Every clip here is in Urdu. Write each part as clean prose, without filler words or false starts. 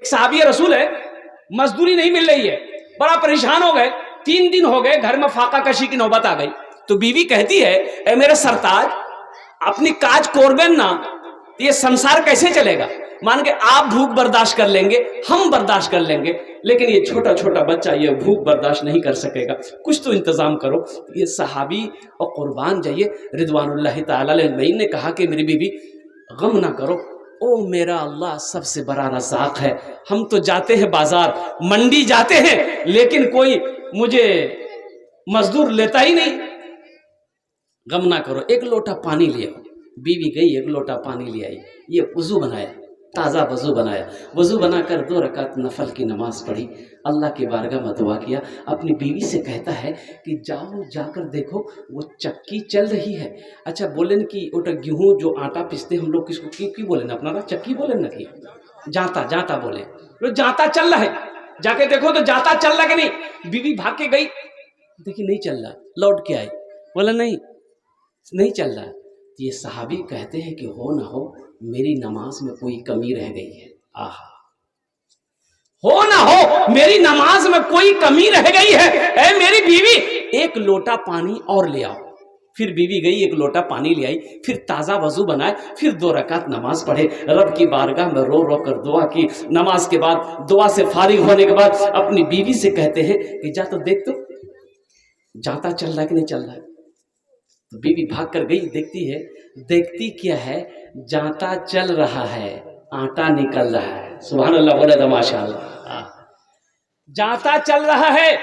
صحابی رسول ہے, مزدوری نہیں مل رہی ہے, بڑا پریشان ہو گئے, 3 دن ہو گئے, گھر میں فاقہ کشی کی نوبت آ گئی. تو بیوی کہتی ہے اے میرے سرتاج اپنی کاج کوربین نا, یہ سنسار کیسے چلے گا؟ مان کے آپ بھوک برداشت کر لیں گے, ہم برداشت کر لیں گے, لیکن یہ چھوٹا چھوٹا بچہ یہ بھوک برداشت نہیں کر سکے گا, کچھ تو انتظام کرو. یہ صحابی اور قربان جائیے رضوان اللہ تعالی علیہ نے کہا کہ میری بیوی غم نہ کرو, او میرا اللہ سب سے بڑا رزاق ہے, ہم تو جاتے ہیں بازار منڈی جاتے ہیں لیکن کوئی مجھے مزدور لیتا ہی نہیں, غم نہ کرو, 1 لوٹا پانی لے آؤ. بیوی گئی 1 لوٹا پانی لے آئی, یہ وضو بنایا, تازہ وضو بنایا, وضو بنا کر 2 رکعت نفل کی نماز پڑھی, اللہ کی بارگاہ میں دعا کیا. اپنی بیوی سے کہتا ہے کہ جاؤ جا کر دیکھو وہ چکی چل رہی ہے. اچھا بولیں کہ اوٹا گیہوں جو آٹا پیستے ہم لوگ کس کو کی بولیں, اپنا چکی بولیں نا, کہ جاتا بولے, وہ جاتا چل رہا ہے, جا کے دیکھو تو جاتا چل رہا کہ نہیں. بیوی بھاگ کے گئی, دیکھی نہیں چل رہا, لوٹ کے آئی, بولا نہیں چل رہا. یہ صحابی کہتے ہیں کہ ہو نہ ہو میری نماز میں کوئی کمی رہ گئی ہے. آہا, ہو نہ ہو میری نماز میں کوئی کمی رہ گئی ہے, اے میری بیوی 1 لوٹا پانی اور لے آؤ. پھر بیوی گئی 1 لوٹا پانی لے آئی, پھر تازہ وضو بنائے, پھر 2 رکعت نماز پڑھے, رب کی بارگاہ میں رو رو کر دعا کی. نماز کے بعد دعا سے فارغ ہونے کے بعد اپنی بیوی سے کہتے ہیں کہ جا تو دیکھ تو جاتا چل رہا ہے کہ نہیں چل رہا ہے. تو بیوی بھاگ کر گئی, دیکھتی ہے, دیکھتی کیا ہے, جاتا چل رہا ہے, آٹا نکل رہا ہے. سبحان اللہ, بولے تو ماشاء اللہ. جاتا چل رہا ہے,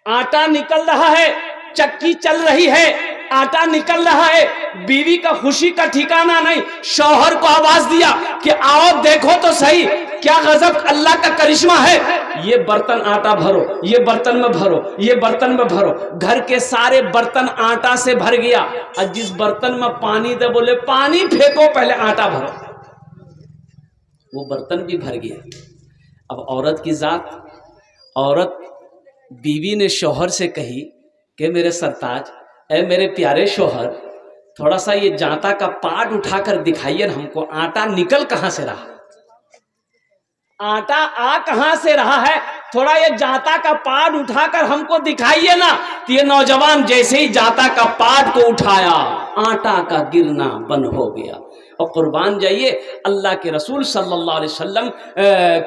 آٹا نکل رہا ہے, چکی چل رہی ہے, آٹا نکل رہا ہے. بیوی کا خوشی کا ٹھکانہ نہیں. شوہر کو آواز دیا کہ آؤ دیکھو تو صحیح کیا غضب اللہ کا کرشمہ ہے. یہ برتن آٹا بھرو, یہ برتن میں بھرو, یہ برتن میں بھرو. گھر کے سارے برتن آٹا سے بھر گیا. اور جس برتن میں پانی دے بولے پانی پھینکو پہلے آٹا بھرو, وہ برتن بھی بھر گیا. اب عورت کی ذات, عورت بیوی نے شوہر سے کہی کہ میرے سرتاج, اے میرے پیارے شوہر, تھوڑا سا یہ جانتا کا پاٹ اٹھا کر دکھائیے نا ہم کو, آٹا نکل کہاں سے رہا, آٹا آ کہاں سے رہا ہے, تھوڑا یہ جانتا کا پاٹ اٹھا کر ہم کو دکھائیے نا. تو یہ نوجوان جیسے ہی جانتا کا پاٹ کو اٹھایا, آٹا کا گرنا بند ہو گیا. اور قربان جائیے اللہ کے رسول صلی اللہ علیہ وسلم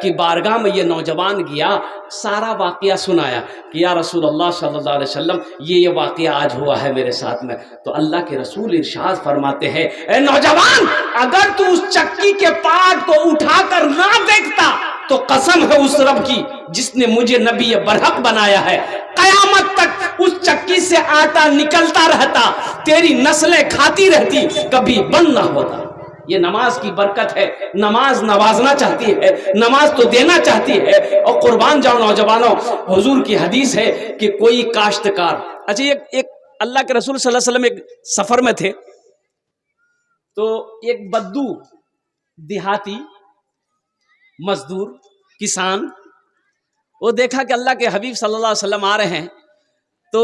کی بارگاہ میں یہ نوجوان گیا, سارا واقعہ سنایا کہ یا رسول اللہ صلی اللہ علیہ وسلم یہ واقعہ آج ہوا ہے میرے ساتھ میں. تو اللہ کے رسول ارشاد فرماتے ہیں اے نوجوان, اگر تو اس چکی کے پاٹ کو اٹھا کر نہ دیکھتا تو قسم ہے اس رب کی جس نے مجھے نبی برحق بنایا ہے, قیامت تک اس چکی سے آٹا نکلتا رہتا, تیری نسلیں کھاتی رہتی, کبھی بند نہ ہوتا. یہ نماز کی برکت ہے. نماز نوازنا چاہتی ہے, نماز تو دینا چاہتی ہے. اور قربان جاؤ نوجوانوں, حضور کی حدیث ہے کہ کوئی کاشتکار, اچھا ایک اللہ کے رسول صلی اللہ علیہ وسلم ایک سفر میں تھے, تو ایک بدو دیہاتی مزدور کسان, وہ دیکھا کہ اللہ کے حبیب صلی اللہ علیہ وسلم آ رہے ہیں, تو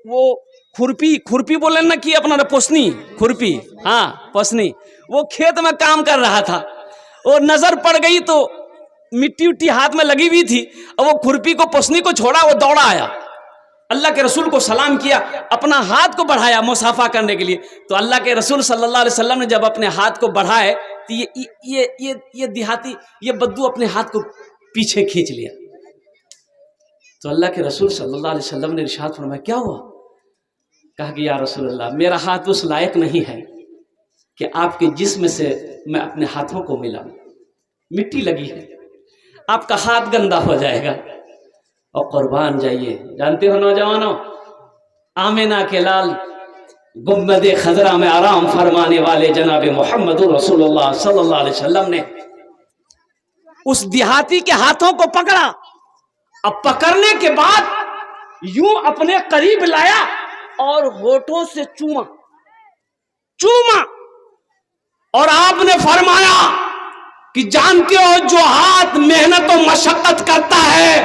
وہ کھرپی بولیں نا کہ اپنا پوسنی کھرپی, ہاں پوسنی, وہ کھیت میں کام کر رہا تھا. وہ نظر پڑ گئی تو مٹی اٹی ہاتھ میں لگی ہوئی تھی, اور وہ کھرپی کو پوسنی کو چھوڑا, وہ دوڑا آیا, اللہ کے رسول کو سلام کیا, اپنا ہاتھ کو بڑھایا مصافحہ کرنے کے لیے. تو اللہ کے رسول صلی اللہ علیہ وسلم نے جب اپنے ہاتھ کو بڑھائے تو یہ دیہاتی, یہ بدو اپنے ہاتھ کو پیچھے کھینچ لیا. تو اللہ کے رسول صلی اللہ علیہ وسلم نے ارشاد فرمایا کیا ہوا؟ کہا کہ یا رسول اللہ, میرا ہاتھ اس لائق نہیں ہے کہ آپ کے جسم سے میں اپنے ہاتھوں کو ملا, مٹی لگی ہے, آپ کا ہاتھ گندا ہو جائے گا. اور قربان جائیے, جانتے ہو نوجوانوں, آمینہ کے لال گنبد خضرا میں آرام فرمانے والے جناب محمد رسول اللہ صلی اللہ علیہ وسلم نے اس دیہاتی کے ہاتھوں کو پکڑا. اب پکڑنے کے بعد یوں اپنے قریب لایا اور ہونٹوں سے چوما, اور آپ نے فرمایا کہ جانتے ہو جو ہاتھ محنت و مشقت کرتا ہے,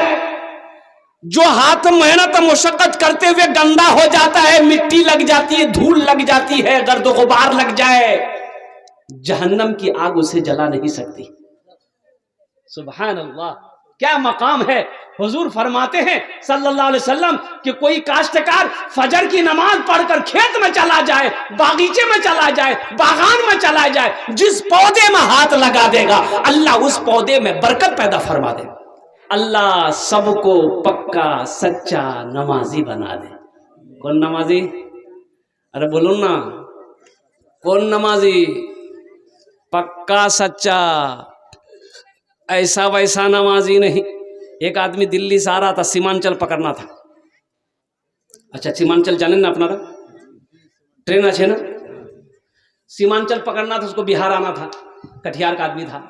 جو ہاتھ محنت و مشقت کرتے ہوئے گندا ہو جاتا ہے, مٹی لگ جاتی ہے, دھول لگ جاتی ہے, گرد و غبار لگ جائے, جہنم کی آگ اسے جلا نہیں سکتی. سبحان اللہ، کیا مقام ہے. حضور فرماتے ہیں صلی اللہ علیہ وسلم کہ کوئی کاشتکار فجر کی نماز پڑھ کر کھیت میں چلا جائے، باغیچے میں چلا جائے، باغان میں چلا جائے، جس پودے میں ہاتھ لگا دے گا اللہ اس پودے میں برکت پیدا فرما دے گا. اللہ سب کو پکا سچا نمازی بنا دے. کون نمازی؟ ارے بولو نا، کون نمازی؟ پکا سچا، ایسا ویسا نمازی نہیں. ایک آدمی دلی سے آ رہا تھا، سیمانچل پکڑنا تھا. اچھا سیمانچل جانے نا اپنا ٹرین اچھے نا، سیمانچل پکڑنا تھا، اس کو بہار آنا تھا، کٹیہار کا آدمی تھا.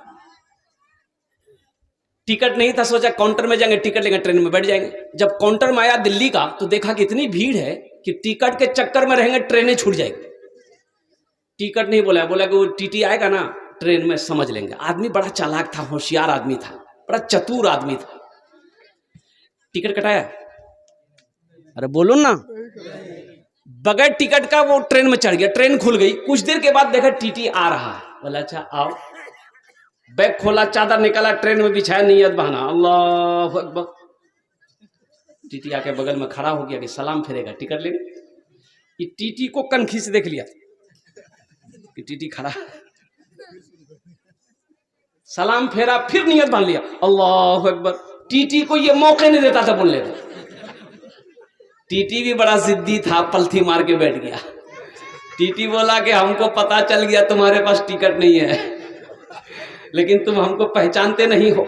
ٹکٹ نہیں تھا، سوچا کاؤنٹر میں جائیں گے ٹکٹ لیں گے ٹرین میں بیٹھ جائیں گے. جب کاؤنٹر میں آیا دلی کا تو دیکھا کہ اتنی بھیڑ ہے کہ ٹکٹ کے چکر میں رہیں گے ٹرینیں چھوٹ جائیں گی. ٹکٹ نہیں بولا، بولا کہ وہ ٹی ٹی آئے گا نا ٹرین میں سمجھ لیں گے. آدمی بڑا چالاک تھا، ہوشیار آدمی تھا، بڑا چتور آدمی تھا. ٹکٹ کٹایا؟ ارے بولو نا، بغیر ٹکٹ کا وہ ٹرین میں چڑھ گیا. ٹرین کھل گئی، کچھ دیر کے بعد دیکھا ٹی ٹی آ رہا ہے. بولا اچھا آؤ. بیگ کھولا، چادر نکالا، ٹرین میں بچھایا، نیت بہانا اللہ اکبر. ٹی ٹی آ کے بغل میں کھڑا ہو گیا کہ سلام پھیرے گا ٹکٹ لے. یہ ٹی ٹی کو کنکھی سے دیکھ لیا کہ ٹی ٹی کھڑا، سلام پھیرا، پھر نیت باندھ لیا اللہ اکبر. ٹی ٹی کو یہ موقع نہیں دیتا تھا بولنے کا. ٹی ٹی بھی بڑا ضدی تھا، پلتھی مار کے بیٹھ گیا. ٹی ٹی بولا کہ ہم کو پتا چل گیا تمہارے پاس ٹکٹ نہیں ہے، لیکن تم ہم کو پہچانتے نہیں ہو،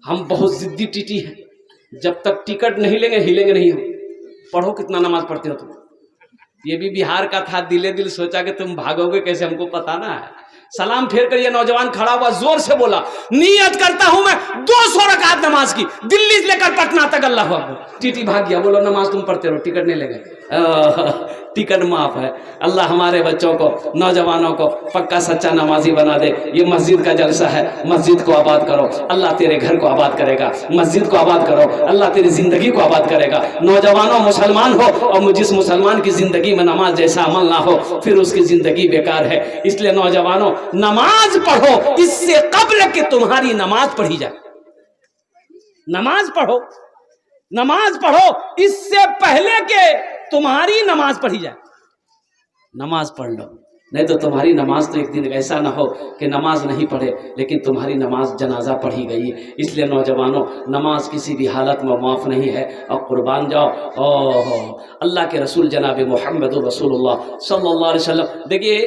ہم بہت ضدی ٹی ٹی ہیں، جب تک ٹکٹ نہیں لیں گے ہلیں گے نہیں ہو. پڑھو کتنا نماز پڑھتے ہو تم. یہ بھی بہار کا تھا، دلے دل سوچا کہ تم بھاگو گے کیسے، ہم کو پتا نہ ہے. سلام پھیر کر یہ نوجوان کھڑا ہوا، زور سے بولا نیت کرتا ہوں میں 200 رکعت نماز کی، دلی سے لے کر پٹنہ تک. اللہ اکبر. ٹی ٹی بھاگ گیا. بولو نماز تم پڑھتے رہو، ٹکٹ نہیں لے گئے. ٹکٹ معاف ہے. اللہ ہمارے بچوں کو، نوجوانوں کو پکا سچا نمازی بنا دے. یہ مسجد کا جلسہ ہے، مسجد کو آباد کرو، اللہ تیرے گھر کو آباد کرے گا. مسجد کو آباد کرو، اللہ تیری زندگی کو آباد کرے گا. نوجوانوں مسلمان ہو، اور جس مسلمان کی زندگی میں نماز جیسا عمل نہ ہو پھر اس کی زندگی بیکار ہے. اس لیے نوجوانوں نماز پڑھو اس سے قبل کہ تمہاری نماز پڑھی جائے. نماز پڑھو، نماز پڑھو اس سے پہلے کہ تمہاری نماز پڑھی جائے. نماز پڑھ لو، نہیں تو تمہاری نماز تو ایک دن ایسا نہ ہو کہ نماز نہیں پڑھے لیکن تمہاری نماز جنازہ پڑھی گئی. اس لیے نوجوانوں نماز کسی بھی حالت میں معاف نہیں ہے، اور قربان جاؤ. اللہ کے رسول جناب محمد رسول اللہ صلی اللہ علیہ وسلم، دیکھیے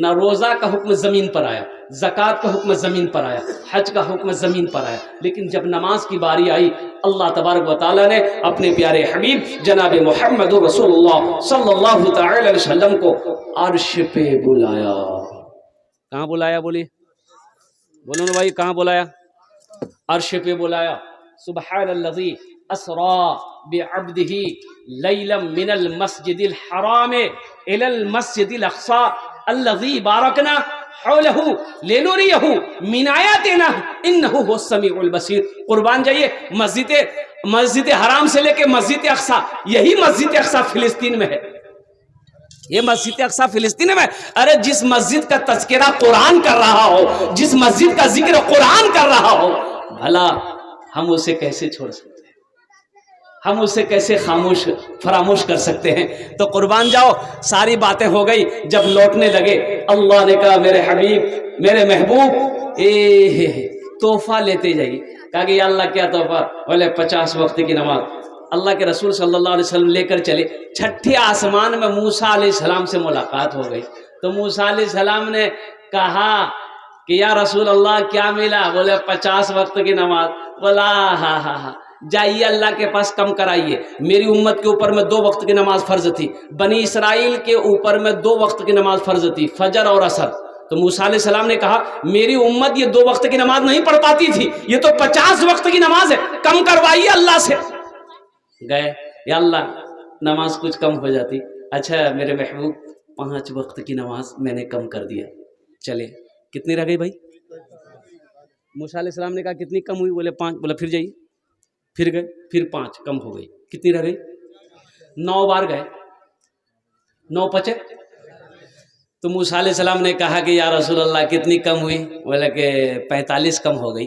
نہ روزہ کا حکم زمین پر آیا، زکوٰۃ کا حکم زمین پر آیا، حج کا حکم زمین پر آیا، لیکن جب نماز کی باری آئی اللہ تبارک و تعالیٰ نے اپنے پیارے حبیب جناب محمد رسول اللہ صلی اللہ تعالی علیہ وسلم کو عرش پہ بلایا. کہاں بلایا؟ بولیے، بولو نا بھائی، کہاں بلایا؟ عرش پہ بلایا. سبحان الذی اسرا بعبدہ لیلا من المسجد الحرام الی المسجد الاقصی الذی بارکنا حولہ لنریہ من آیاتنا انہ هو السمیع البصیر. قربان جائیے، مسجد حرام سے لے کے مسجد اقصی، یہی مسجد اقصی فلسطین میں ہے. یہ مسجد اقصی فلسطین میں. ارے جس مسجد کا تذکرہ قرآن کر رہا ہو، جس مسجد کا ذکر قرآن کر رہا ہو، بھلا ہم اسے کیسے چھوڑ سکتے ہیں؟ ہم اسے کیسے فراموش کر سکتے ہیں؟ تو قربان جاؤ، ساری باتیں ہو گئی. جب لوٹنے لگے اللہ نے کہا میرے حبیب، میرے محبوب، تحفہ لیتے جائیے. کہا کہ یا اللہ کیا تحفہ؟ بولے 50 وقت کی نماز. اللہ کے رسول صلی اللہ علیہ وسلم لے کر چلے. چھٹے آسمان میں موسیٰ علیہ السلام سے ملاقات ہو گئی. تو موسیٰ علیہ السلام نے کہا کہ یا رسول اللہ کیا ملا؟ بولے 50 وقت کی نماز. بولا ہاں جائیے اللہ کے پاس کم کرائیے. میری امت کے اوپر میں 2 وقت کی نماز فرض تھی، بنی اسرائیل کے اوپر میں 2 وقت کی نماز فرض تھی، فجر اور عصر. تو موسیٰ علیہ السلام نے کہا میری امت یہ 2 وقت کی نماز نہیں پڑھ پاتی تھی، یہ تو 50 وقت کی نماز ہے، کم کروائیے اللہ سے. گئے، یا اللہ نماز کچھ کم ہو جاتی. اچھا میرے محبوب 5 وقت کی نماز میں نے کم کر دیا. چلے کتنی رہ گئی بھائی؟ موسیٰ علیہ السلام نے کہا کتنی کم ہوئی؟ بولے 5. بولا پھر جائیے. پھر گئے، پھر 5 کم ہو گئی. کتنی رہ گئی؟ 9 بار گئے، 9 پچے. تو موسیٰ علیہ السلام نے کہا کہ یا رسول اللہ کتنی کم ہوئی؟ بولے کہ 45 کم ہو گئی.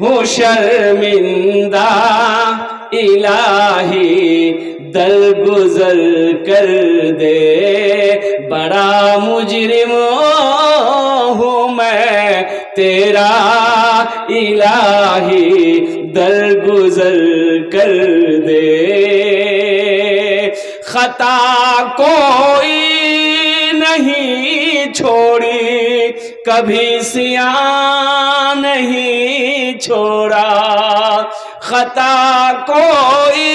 ہوں شرمندہ الہی درگزر کر دے، بڑا مجرم ہوں میں تیرا الہی درگزر کر دے، خطا کوئی نہیں چھوڑی کبھی سیاہ نہیں چھوڑا، خطا کوئی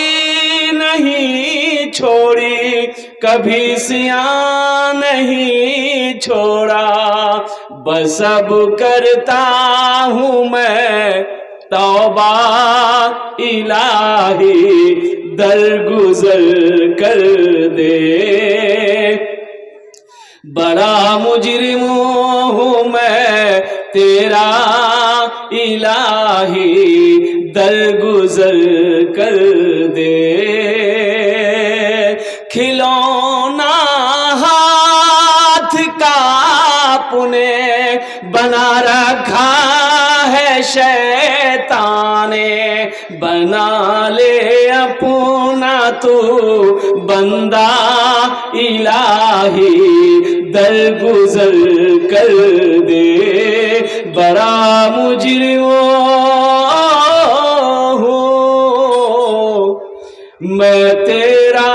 نہیں چھوڑی کبھی سیاہ نہیں چھوڑا، بس اب کرتا ہوں میں توبہ الہی درگزر کر دے، بڑا مجرم ہوں میں تیرا الہی درگزر کر دے، کھلونا ہاتھ کا اپنے بنا رکھا ہے شیطان نے، بنا لے اپنا تو بندہ الہی درگزر کر دے، بڑا مجرم ہوں میں تیرا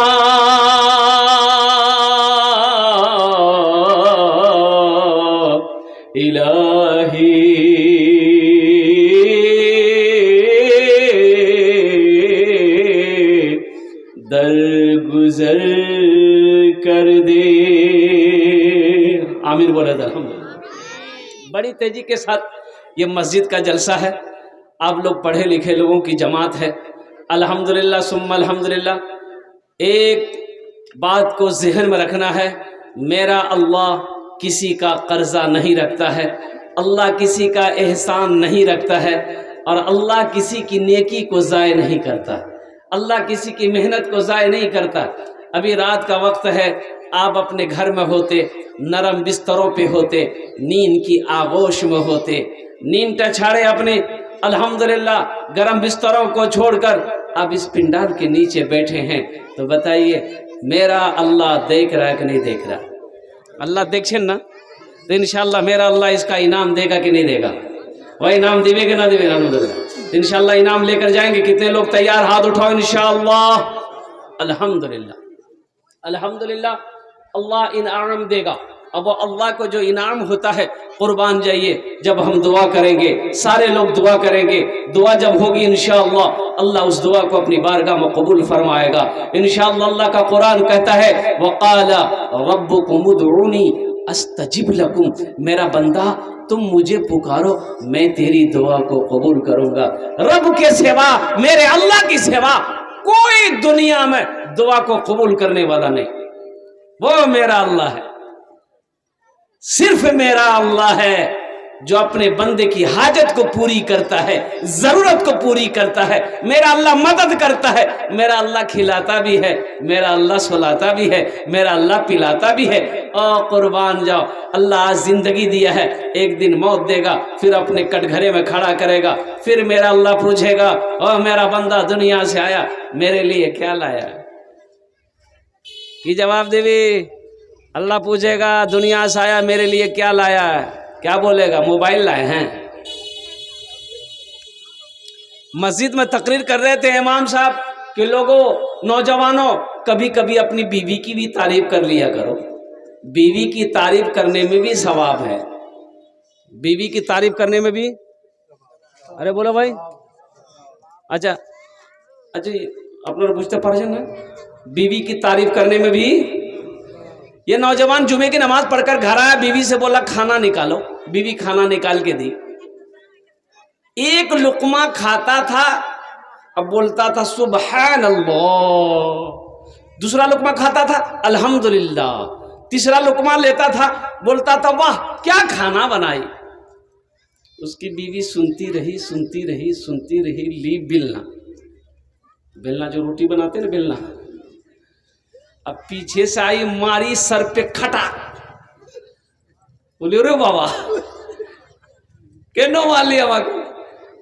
الہی درگزر کر دے۔ آمین بولے الحمدللہ۔ بڑی تیزی کے ساتھ یہ مسجد کا جلسہ ہے، آپ لوگ پڑھے لکھے لوگوں کی جماعت ہے، الحمدللہ ثم الحمدللہ۔ ایک بات کو ذہن میں رکھنا ہے، میرا اللہ کسی کا قرضہ نہیں رکھتا ہے، اللہ کسی کا احسان نہیں رکھتا ہے، اور اللہ کسی کی نیکی کو ضائع نہیں کرتا، اللہ کسی کی محنت کو ضائع نہیں کرتا۔ ابھی رات کا وقت ہے، آپ اپنے گھر میں ہوتے، نرم بستروں پہ ہوتے، نیند کی آغوش میں ہوتے، نیند ٹچھاڑے اپنے الحمدللہ گرم بستروں کو چھوڑ کر آپ اس پنڈال کے نیچے بیٹھے ہیں، تو بتائیے میرا اللہ دیکھ رہا ہے کہ نہیں دیکھ رہا؟ اللہ دیکھیں نا، تو انشاءاللہ میرا اللہ اس کا انعام دے گا کہ نہیں دے گا؟ وہ انعام دے گا نہ دے گا؟ انشاءاللہ انعام لے کر جائیں گے۔ کتنے لوگ تیار؟ ہاتھ اٹھاؤ انشاءاللہ۔ الحمدللہ الحمدللہ، اللہ انعام دے گا۔ اب وہ اللہ کو جو انعام ہوتا ہے، قربان جائیے جب ہم دعا کریں گے، سارے لوگ دعا کریں گے، دعا جب ہوگی انشاءاللہ اللہ اس دعا کو اپنی بارگاہ میں قبول فرمائے گا انشاءاللہ۔ اللہ کا قرآن کہتا ہے وَقَالَ رَبُّكُمُ ادْعُونِي أَسْتَجِبْ لَكُمْ، میرا بندہ تم مجھے پکارو میں تیری دعا کو قبول کروں گا۔ رب کے سوا، میرے اللہ کی سوا کوئی دنیا میں دعا کو قبول کرنے والا نہیں، وہ میرا اللہ ہے، صرف میرا اللہ ہے جو اپنے بندے کی حاجت کو پوری کرتا ہے، ضرورت کو پوری کرتا ہے۔ میرا اللہ مدد کرتا ہے، میرا اللہ کھلاتا بھی ہے، میرا اللہ سلاتا بھی ہے، میرا اللہ پلاتا بھی ہے۔ قربان جاؤ، اللہ آج زندگی دیا ہے، ایک دن موت دے گا، پھر اپنے کٹ گھرے میں کھڑا کرے گا، پھر میرا اللہ پوچھے گا او میرا بندہ دنیا سے آیا میرے لیے کیا لایا؟ کی جواب دے بھی؟ اللہ پوچھے گا دنیا سے آیا میرے لیے کیا لایا ہے؟ کیا بولے گا؟ موبائل لائے ہیں۔ مسجد میں تقریر کر رہے تھے امام صاحب کہ لوگوں، نوجوانوں، کبھی کبھی اپنی بیوی کی بھی تعریف کر لیا کرو، بیوی کی تعریف کرنے میں بھی ثواب ہے، بیوی کی تعریف کرنے میں بھی۔ ارے بولو بھائی، اچھا اپنا پوچھتے پڑھیں نا، بیوی کی تعریف کرنے میں بھی۔ یہ نوجوان جمعے کی نماز پڑھ کر گھر آیا، بیوی سے بولا کھانا نکالو، بیوی کھانا نکال کے دی، ایک لقمہ کھاتا تھا، اب بولتا تھا سبحان اللہ، دوسرا لقمہ کھاتا تھا الحمدللہ، تیسرا لقمہ لیتا تھا بولتا تھا واہ کیا کھانا بنائی۔ اس کی بیوی سنتی رہی سنتی رہی سنتی رہی، لی بیلنا، بیلنا جو روٹی بناتے نا بیلنا، اب پیچھے سے آئی ماری سر پہ کھٹا، بولی رے بابا کینو مار لیا؟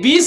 20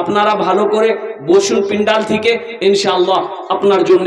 আপনারা ভালো করে বসুন পিন্ডাল থেকে, ইনশাআল্লাহ আপনার জন্য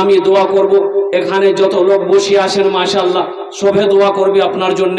আমি দোয়া করব। এখানে যত লোক বসে আছেন মাশাআল্লাহ সবে দোয়া করবে আপনার জন্য।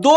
2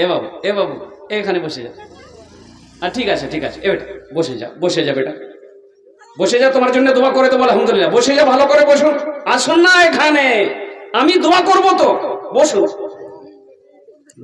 এ বাবু এখানে বসে যা। ঠিক আছে এ বেটা বসে যা বেটা, বসে যা, তোমার জন্য দোয়া করে দেবো আলহামদুলিল্লাহ। বসে যা, ভালো করে বসুন। আসুন না এখানে, আমি দোয়া করব তো, বসো।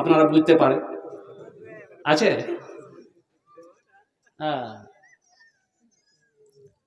আপনারা বুঝতে পারেন। আছে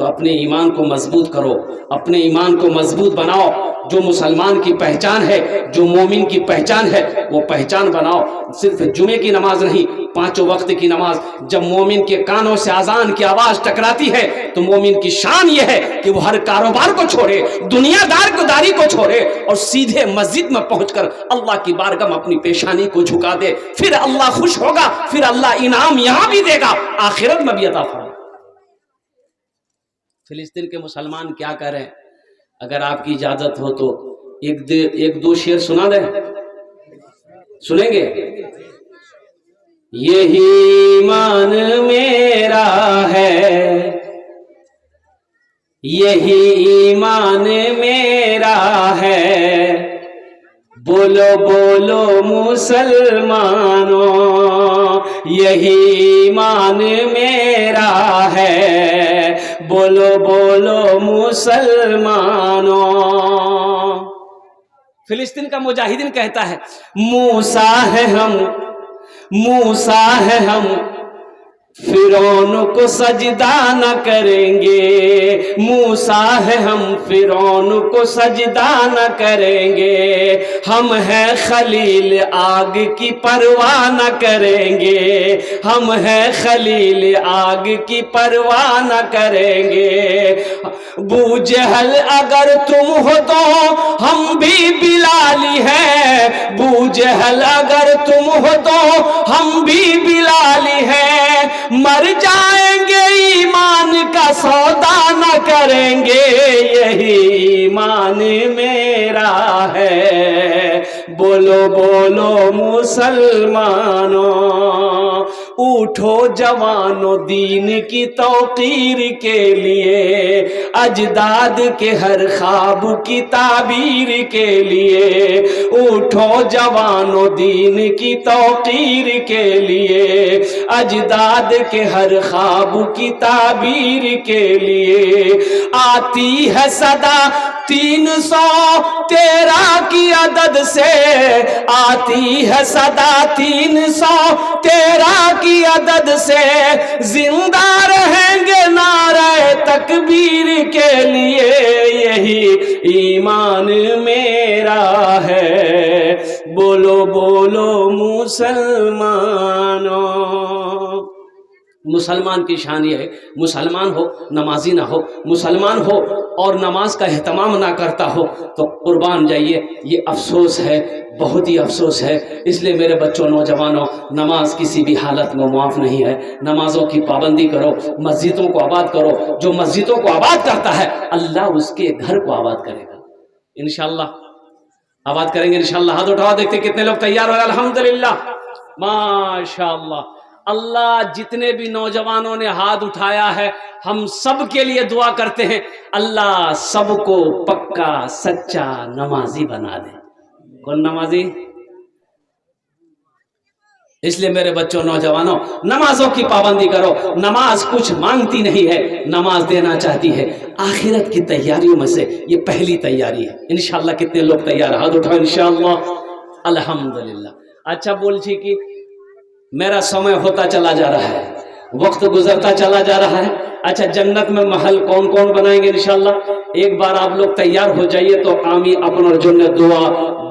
تو اپنے ایمان کو مضبوط کرو، اپنے ایمان کو مضبوط بناؤ۔ جو مسلمان کی پہچان ہے، جو مومن کی پہچان ہے، وہ پہچان بناؤ۔ صرف جمعے کی نماز نہیں، پانچوں وقت کی نماز۔ جب مومن کے کانوں سے اذان کی آواز ٹکراتی ہے تو مومن کی شان یہ ہے کہ وہ ہر کاروبار کو چھوڑے، دنیا داری کو چھوڑے اور سیدھے مسجد میں پہنچ کر اللہ کی بارگاہ میں اپنی پیشانی کو جھکا دے۔ پھر اللہ خوش ہوگا، پھر اللہ انعام یہاں بھی دے گا، آخرت میں بھی عطا فرمائے۔ فلسطین کے مسلمان کیا کر رہے ہیں؟ اگر آپ کی اجازت ہو تو ایک دو شعر سنا دیں، سنیں گے؟ یہی ایمان میرا ہے، یہی ایمان میرا ہے، بولو بولو مسلمانوں، یہی ایمان میرا ہے، بولو بولو مسلمانوں۔ فلسطین کا مجاہدین کہتا ہے موسیٰ ہے ہم، موسیٰ ہے ہم، فرعون کو سجدہ نہ کریں گے، موسیٰ ہے ہم، فرعون کو سجدہ نہ کریں گے، ہم ہیں خلیل آگ کی پرواہ نہ کریں گے، ہم ہیں خلیل آگ کی پرواہ نہ کریں گے، ابو جہل اگر تم ہو تو ہم بھی بلالی ہیں، ابو جہل اگر تم ہو تو ہم بھی بلالی ہیں، مر جائیں گے ایمان کا سودا نہ کریں گے، یہی ایمان میرا ہے، بولو بولو مسلمانوں، اٹھو جوانوں دین کی توقیر کے لیے، اجداد کے ہر خواب کی تعبیر کے لیے، اٹھو جوانوں دین کی توقیر کے لیے، اجداد کے ہر خواب کی تعبیر کے لیے، آتی ہے صدا 313 کی عدد سے، آتی ہے صدا 313 کی عدد سے، زندہ رہیں گے نعرہ تکبیر کے لیے، یہی ایمان میرا ہے، بولو بولو مسلمانوں۔ مسلمان کی شان یہ ہے، مسلمان ہو نمازی نہ ہو، مسلمان ہو اور نماز کا اہتمام نہ کرتا ہو تو قربان جائیے، یہ افسوس ہے، بہت ہی افسوس ہے۔ اس لیے میرے بچوں، نوجوانوں، نماز کسی بھی حالت میں معاف نہیں ہے، نمازوں کی پابندی کرو، مسجدوں کو آباد کرو، جو مسجدوں کو آباد کرتا ہے اللہ اس کے گھر کو آباد کرے گا، انشاءاللہ آباد کریں گے انشاءاللہ۔ ہاتھ اٹھاؤ، دیکھتے کتنے لوگ تیار ہو رہے ہیں، الحمدللہ، ماشاءاللہ۔ اللہ جتنے بھی نوجوانوں نے ہاتھ اٹھایا ہے ہم سب کے لیے دعا کرتے ہیں، اللہ سب کو پکا سچا نمازی بنا دے۔ کون نمازی؟ اس لیے میرے بچوں، نوجوانوں، نمازوں کی پابندی کرو۔ نماز کچھ مانگتی نہیں ہے، نماز دینا چاہتی ہے۔ آخرت کی تیاریوں میں سے یہ پہلی تیاری ہے۔ انشاءاللہ کتنے لوگ تیار؟ ہاتھ اٹھاؤ انشاءاللہ، الحمدللہ۔ اچھا بولچی کی میرا سمے ہوتا چلا جا رہا ہے، وقت گزرتا چلا جا رہا ہے۔ اچھا جنت میں محل کون کون بنائیں گے انشاءاللہ؟ ایک بار آپ لوگ تیار ہو جائیے تو আমি আপনার জন্য দোয়া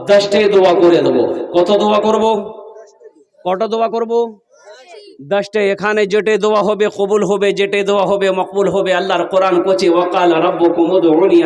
10টি দোয়া করে দেব। কত দোয়া করব? কত দোয়া করব? 10টি। এখানে যেটে দোয়া হবে কবুল হবে, যেটে দোয়া হবে মকবুল হবে। আল্লাহর কোরআন কোচে ওয়াকাল রব্বুকুম উদউনি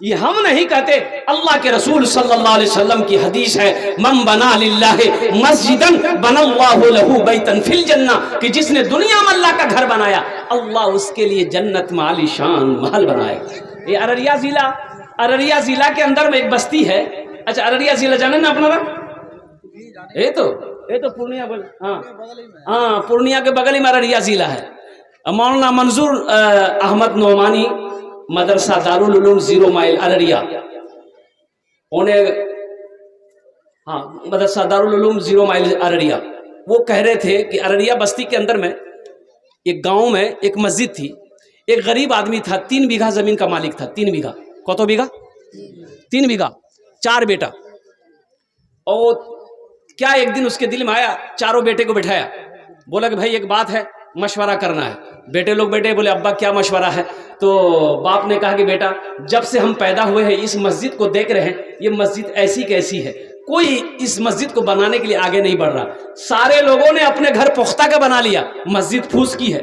یہ ہم نہیں کہتے، اللہ کے رسول صلی اللہ علیہ وسلم کی حدیث ہے، من بنا للہ مسجدا بنا اللہ لہ بیتا فی الجنہ، کہ جس نے دنیا میں اللہ کا گھر بنایا اللہ اس کے لیے جنت میں عالی شان محل بنائے۔ یہ ارریہ ضلع کے اندر میں ایک بستی ہے۔ اچھا ارریہ ضلع جانے نا اپنا؟ یہ تو یہ تو پورنیہ ہاں پورنیہ کے بغل میں ارریہ ضلع ہے. مولانا منظور احمد نعمانی مدرسہ دارالعلوم 0 مائل ارریہ انہیں ہاں مدرسہ دارالعلوم 0 مائل ارریہ. وہ کہہ رہے تھے کہ ارریہ بستی کے اندر میں ایک گاؤں میں ایک مسجد تھی. ایک غریب آدمی تھا, 3 بیگھا زمین کا مالک تھا. 3 بیگھا کتو بیگھا 3 بیگھا 4 بیٹا. اور کیا ایک دن اس کے دل میں آیا, چاروں بیٹے کو بٹھایا, بولا کہ بھائی ایک بات ہے, مشورہ کرنا ہے. بیٹے لوگ بیٹے, بولے ابا کیا مشورہ ہے؟ تو باپ نے کہا کہ بیٹا جب سے ہم پیدا ہوئے ہیں اس مسجد کو دیکھ رہے ہیں, یہ مسجد ایسی کیسی ہے, کوئی اس مسجد کو بنانے کے لیے آگے نہیں بڑھ رہا. سارے لوگوں نے اپنے گھر پختہ کا بنا لیا, مسجد پھوس کی ہے,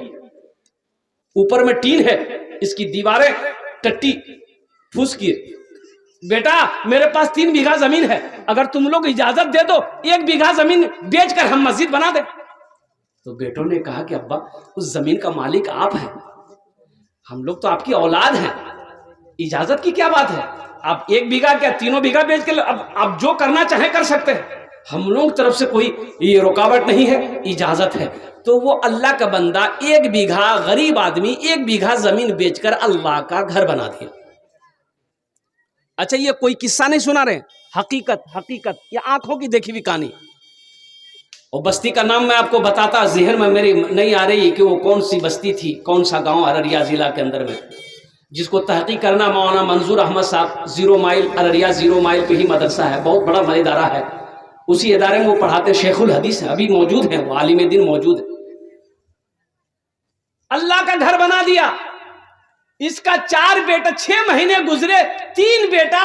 اوپر میں ٹین ہے, اس کی دیواریں ٹٹی پھوس کی ہے. بیٹا میرے پاس 3 بیگھا زمین ہے, اگر تم لوگ اجازت دے دو 1 بیگھا زمین بیچ کر ہم مسجد بنا دیں. تو بیٹوں نے کہا کہ ابا اس زمین کا مالک آپ ہیں, ہم لوگ تو آپ کی اولاد ہیں, اجازت کی کیا بات ہے؟ آپ 1 بیگھا کیا 3 بیگھا بیچ کے اب آپ جو کرنا چاہیں کر سکتے ہیں, ہم لوگ طرف سے کوئی یہ رکاوٹ نہیں ہے, اجازت ہے. تو وہ اللہ کا بندہ 1 بیگھا, غریب آدمی 1 بیگھا زمین بیچ کر اللہ کا گھر بنا دیا. اچھا یہ کوئی قصہ نہیں سنا رہے, حقیقت یہ آنکھوں کی دیکھی ہوئی کہانی. اور بستی کا نام میں آپ کو بتاتا, ذہن میں میری نہیں آ رہی کہ وہ کون سی بستی تھی, کون سا گاؤں ارریہ ضلع کے اندر میں, جس کو تحقیق کرنا مولانا منظور احمد صاحب 0 مائل ارریہ 0 مائل پہ ہی مدرسہ ہے, بہت بڑا ادارہ ہے. اسی ادارے میں وہ پڑھاتے, شیخ الحدیث ہیں, ابھی موجود ہیں, وہ عالم دین موجود ہے. اللہ کا گھر بنا دیا. اس کا 4 بیٹا, 6 مہینے گزرے, 3 بیٹا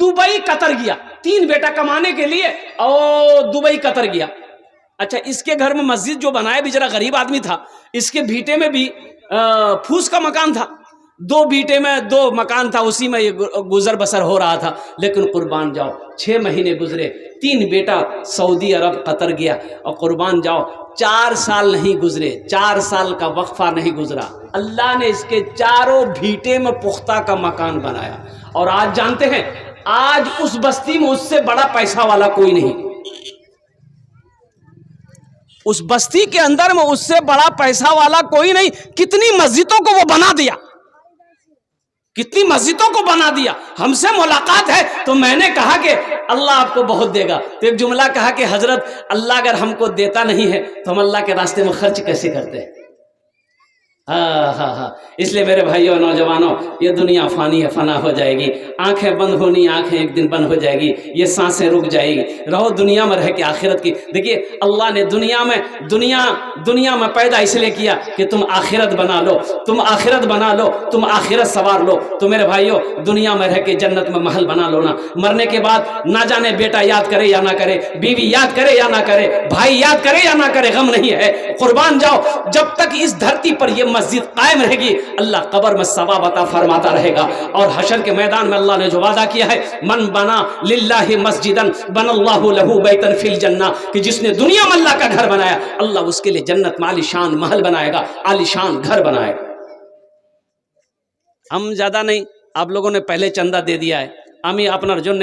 دبئی قطر گیا, 3 بیٹا کمانے کے لیے اور دبئی قطر گیا. اچھا اس کے گھر میں مسجد جو بنایا بیچارہ غریب آدمی تھا, اس کے بھیٹے میں بھی پھوس کا مکان تھا, 2 بیٹے میں 2 مکان تھا, اسی میں یہ گزر بسر ہو رہا تھا. لیکن قربان جاؤ 6 مہینے گزرے, 3 بیٹا سعودی عرب قطر گیا, اور قربان جاؤ 4 سال نہیں گزرے, 4 سال کا وقفہ نہیں گزرا, اللہ نے اس کے چاروں بھیٹے میں پختہ کا مکان بنایا. اور آج جانتے ہیں, آج اس بستی میں اس سے بڑا پیسہ والا کوئی نہیں. اس بستی کے اندر میں اس سے بڑا پیسہ والا کوئی نہیں. کتنی مسجدوں کو وہ بنا دیا, کتنی مسجدوں کو بنا دیا. ہم سے ملاقات ہے تو میں نے کہا کہ اللہ آپ کو بہت دے گا. تو ایک جملہ کہا کہ حضرت اللہ اگر ہم کو دیتا نہیں ہے تو ہم اللہ کے راستے میں خرچ کیسے کرتے ہیں؟ ہاں اس لیے میرے بھائیوں نوجوانوں, یہ دنیا فانی ہے, فنا ہو جائے گی. آنکھیں بند ہونی, آنکھیں ایک دن بند ہو جائے گی, یہ سانسیں رک جائے گی. رہو دنیا میں رہ کے آخرت کی. دیکھیے اللہ نے دنیا میں پیدا اس لیے کیا کہ تم آخرت بنا لو, تم آخرت بنا لو, تم آخرت سوار لو. تو میرے بھائیوں دنیا میں رہ کے جنت میں محل بنا لو نا. مرنے کے بعد نہ جانے بیٹا یاد کرے یا نہ کرے, بیوی یاد کرے یا نہ کرے, بھائی یاد کرے یا نہ کرے, غم نہیں ہے. قربان جاؤ, جب تک اس دھرتی پر یہ مسجد قائم رہے گی اللہ قبر میں ثواب عطا فرماتا رہے گا. اور حشر کے میدان میں اللہ نے جو وعدہ کیا ہے, من بنا للہ مسجدا بن اللہ لہ بیتا فی الجنہ, کہ جس نے دنیا میں اللہ کا گھر بنایا اللہ اس کے لیے جنت میں عالی شان محل بنائے گا, عالی شان گھر بنائے گا. ہم زیادہ نہیں, آپ لوگوں نے پہلے چندہ دے دیا ہے. আমি আপনার জন্য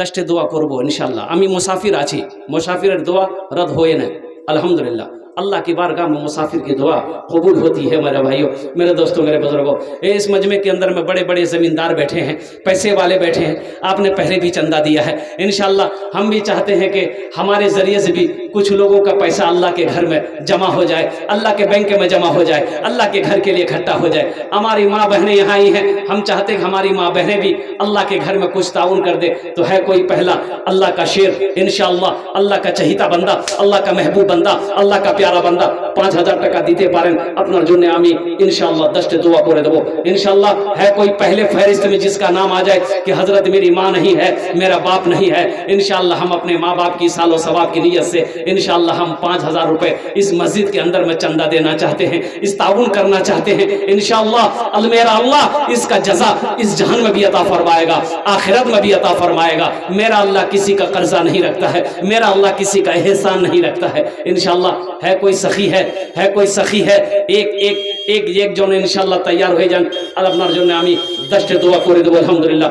10টি দোয়া করব ইনশাআল্লাহ. আমি মুসাফির আছি, মুসাফিরের দোয়া রদ হয়ে না আলহামদুলিল্লাহ. اللہ کی بارگاہ میں مسافر کی دعا قبول ہوتی ہے. میرے بھائیوں, میرے دوستوں, میرے بزرگوں, اس مجمع کے اندر میں بڑے بڑے زمیندار بیٹھے ہیں, پیسے والے بیٹھے ہیں. آپ نے پہلے بھی چندہ دیا ہے. انشاءاللہ ہم بھی چاہتے ہیں کہ ہمارے ذریعے سے بھی کچھ لوگوں کا پیسہ اللہ کے گھر میں جمع ہو جائے, اللہ کے بینک میں جمع ہو جائے, اللہ کے گھر کے لیے اکٹھا ہو جائے. ہماری ماں بہنیں یہاں آئی ہیں, ہم چاہتے ہیں کہ ہماری ماں بہنیں بھی اللہ کے گھر میں کچھ تعاون کر دے. تو ہے کوئی پہلا اللہ کا شیر انشاءاللہ, اللہ کا چہیتا بندہ, اللہ کا محبوب بندہ, اللہ کا پیارا بندہ 5000 টাকা দিতে পারেন আপনার জন্য আমি ইনশাআল্লাহ 10টি দোয়া করে দেব ইনশাআল্লাহ. ہے کوئی پہلے فہرست میں جس کا نام آ جائے کہ حضرت میری ماں نہیں ہے, میرا باپ نہیں ہے, انشاءاللہ ہم اپنے ماں باپ کی سال و ثواب کی نیت سے انشاءاللہ ہم 5000 روپے اس مسجد کے اندر میں چندہ دینا چاہتے ہیں, اس تعاون کرنا چاہتے ہیں. انشاءاللہ میرا اللہ اس کا جزا اس جہان میں بھی عطا فرمائے گا, آخرت میں بھی عطا فرمائے گا. میرا اللہ کسی کا قرضہ نہیں رکھتا ہے, میرا اللہ کسی کا احسان نہیں رکھتا ہے. انشاءاللہ ہے کوئی سخی ہے کوئی سخی ہے, একজন ইনশাআল্লাহ তৈয়ার হয়ে যান, আর আপনার জন্য আমি 10টা দোয়া করে দেবো আলহামদুলিল্লাহ।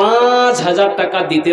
5000 টাকা দিতে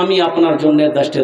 আমি আপনার জন্য 10টা